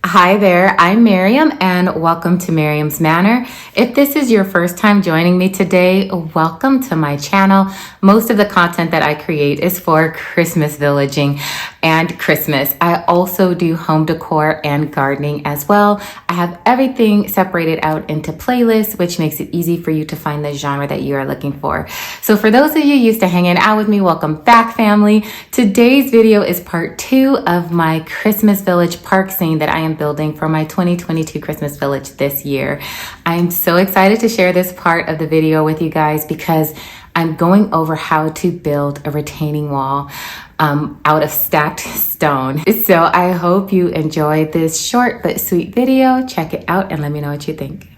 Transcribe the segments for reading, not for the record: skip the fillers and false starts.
Hi there, I'm Miriam and welcome to Miriam's Manor. If this is your first time joining me today, welcome to my channel. Most of the content that I create is for Christmas villaging and Christmas. I also do home decor and gardening as well. I have everything separated out into playlists, which makes it easy for you to find the genre that you are looking for. So for those of you used to hanging out with me, welcome back, family. Today's video is part 2 of my Christmas village park scene that I am building for my 2022 Christmas village this year. I'm so excited to share this part of the video with you guys because I'm going over how to build a retaining wall out of stacked stone. So I hope you enjoyed this short but sweet video. Check it out and let me know what you think.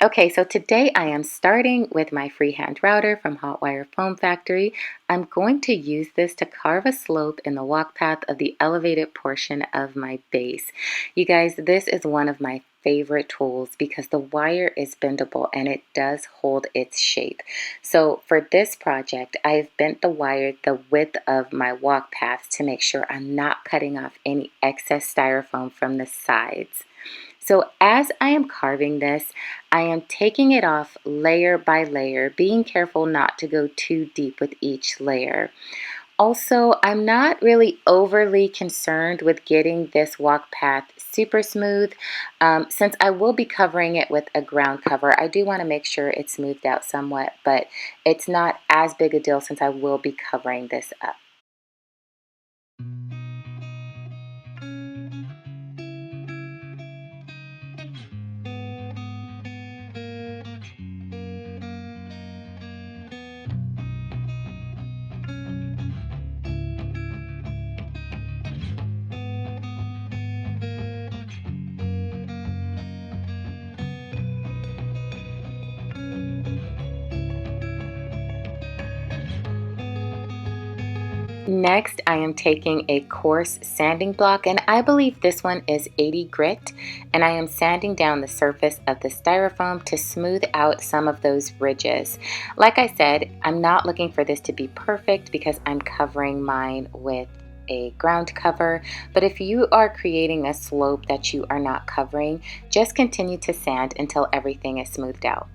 Okay, so today I am starting with my freehand router from Hot Wire Foam Factory. I'm going to use this to carve a slope in the walk path of the elevated portion of my base. You guys, this is one of my favorite tools because the wire is bendable and it does hold its shape. So for this project, I've bent the wire the width of my walk path to make sure I'm not cutting off any excess styrofoam from the sides. So as I am carving this, I am taking it off layer by layer, being careful not to go too deep with each layer. Also, I'm not really overly concerned with getting this walk path super smooth. Since I will be covering it with a ground cover, I do want to make sure it's smoothed out somewhat, but it's not as big a deal since I will be covering this up. Next, I am taking a coarse sanding block, and I believe this one is 80 grit, and I am sanding down the surface of the styrofoam to smooth out some of those ridges. Like I said, I'm not looking for this to be perfect because I'm covering mine with a ground cover, but if you are creating a slope that you are not covering, just continue to sand until everything is smoothed out.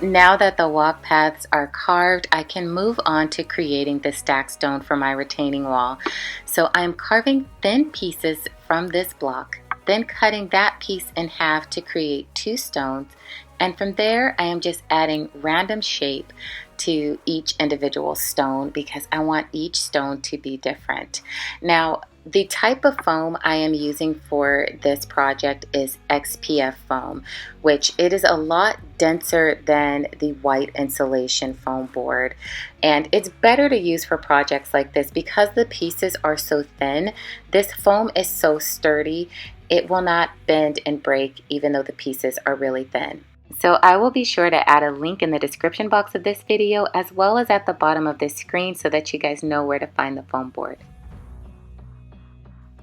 Now that the walk paths are carved, I can move on to creating the stacked stone for my retaining wall. So I'm carving thin pieces from this block, then cutting that piece in half to create 2 stones. And from there, I am just adding random shape to each individual stone because I want each stone to be different. Now, the type of foam I am using for this project is HWFF foam, which it is a lot denser than the white insulation foam board. And it's better to use for projects like this because the pieces are so thin. This foam is so sturdy, it will not bend and break even though the pieces are really thin. So I will be sure to add a link in the description box of this video as well as at the bottom of this screen so that you guys know where to find the foam board.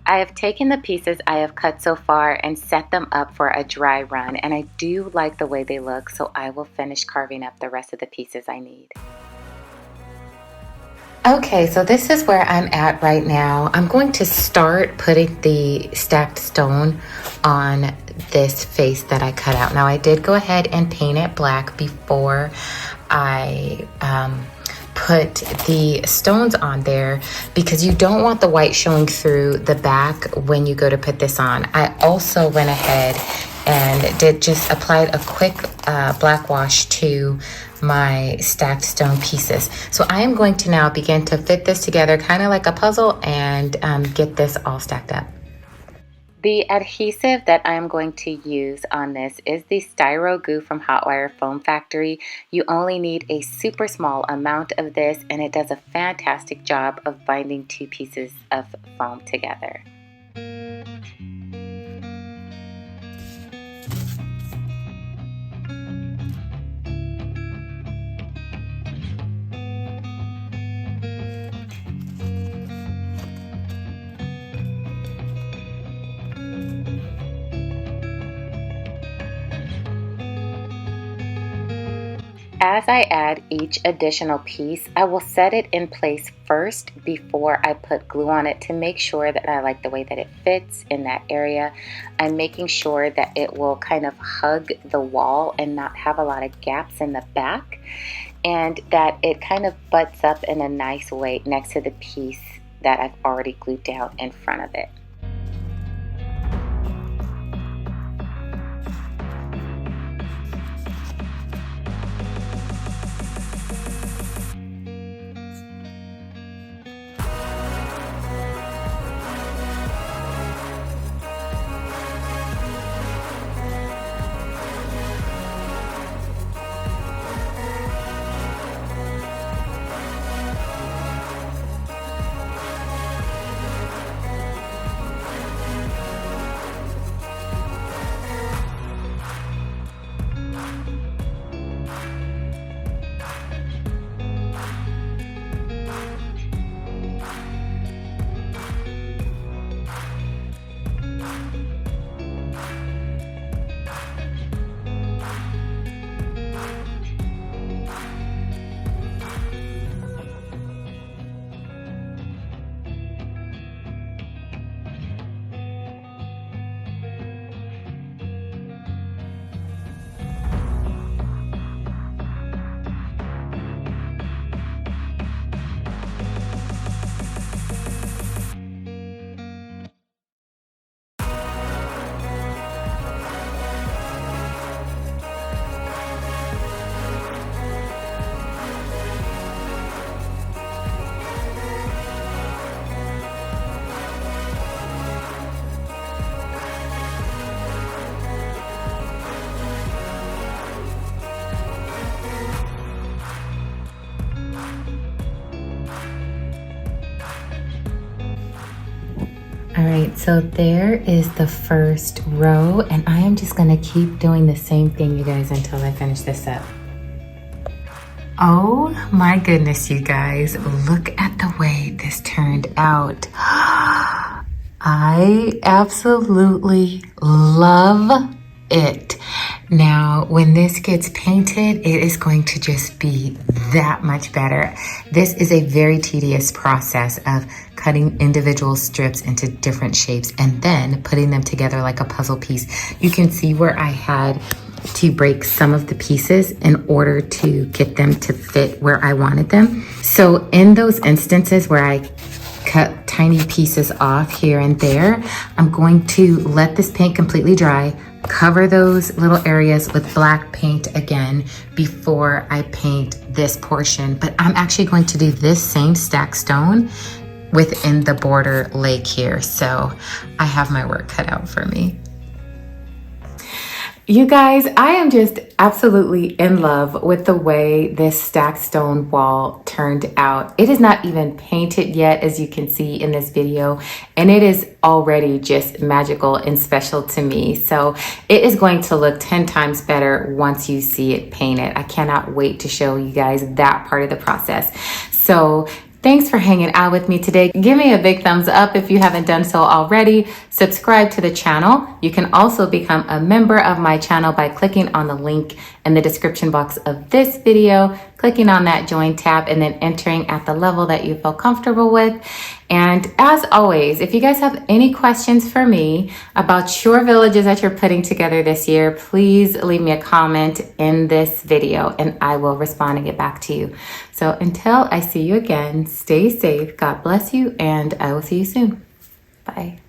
I have taken the pieces I have cut so far and set them up for a dry run, and I do like the way they look, so I will finish carving up the rest of the pieces I need. Okay, so this is where I'm at right now. I'm going to start putting the stacked stone on this face that I cut out. Now I did go ahead and paint it black before I put the stones on there because you don't want the white showing through the back when you go to put this on. I also went ahead and did just applied a quick black wash to my stacked stone pieces. So I am going to now begin to fit this together kind of like a puzzle and get this all stacked up. The adhesive that I'm going to use on this is the Styro Goo from Hot Wire Foam Factory. You only need a super small amount of this and it does a fantastic job of binding 2 pieces of foam together. as I add each additional piece, I will set it in place first before I put glue on it to make sure that I like the way that it fits in that area. I'm making sure that it will kind of hug the wall and not have a lot of gaps in the back, and that it kind of butts up in a nice way next to the piece that I've already glued down in front of it. All right, so there is the first row, and I am just gonna keep doing the same thing, you guys, until I finish this up. Oh my goodness, you guys, look at the way this turned out. I absolutely love it. Now, when this gets painted, it is going to just be that much better. This is a very tedious process of cutting individual strips into different shapes and then putting them together like a puzzle piece. You can see where I had to break some of the pieces in order to get them to fit where I wanted them. So in those instances where I cut tiny pieces off here and there, I'm going to let this paint completely dry, cover those little areas with black paint again before I paint this portion. But I'm actually going to do this same stack stone within the border lake here. So I have my work cut out for me. You guys, I am just absolutely in love with the way this stacked stone wall turned out. It is not even painted yet, as you can see in this video, and it is already just magical and special to me. So it is going to look 10 times better once you see it painted. I cannot wait to show you guys that part of the process. So thanks for hanging out with me today. Give me a big thumbs up if you haven't done so already. Subscribe to the channel. You can also become a member of my channel by clicking on the link in the description box of this video, clicking on that join tab, and then entering at the level that you feel comfortable with. And as always, if you guys have any questions for me about your villages that you're putting together this year, please leave me a comment in this video and I will respond and get back to you. So until I see you again, stay safe, God bless you, and I will see you soon. Bye.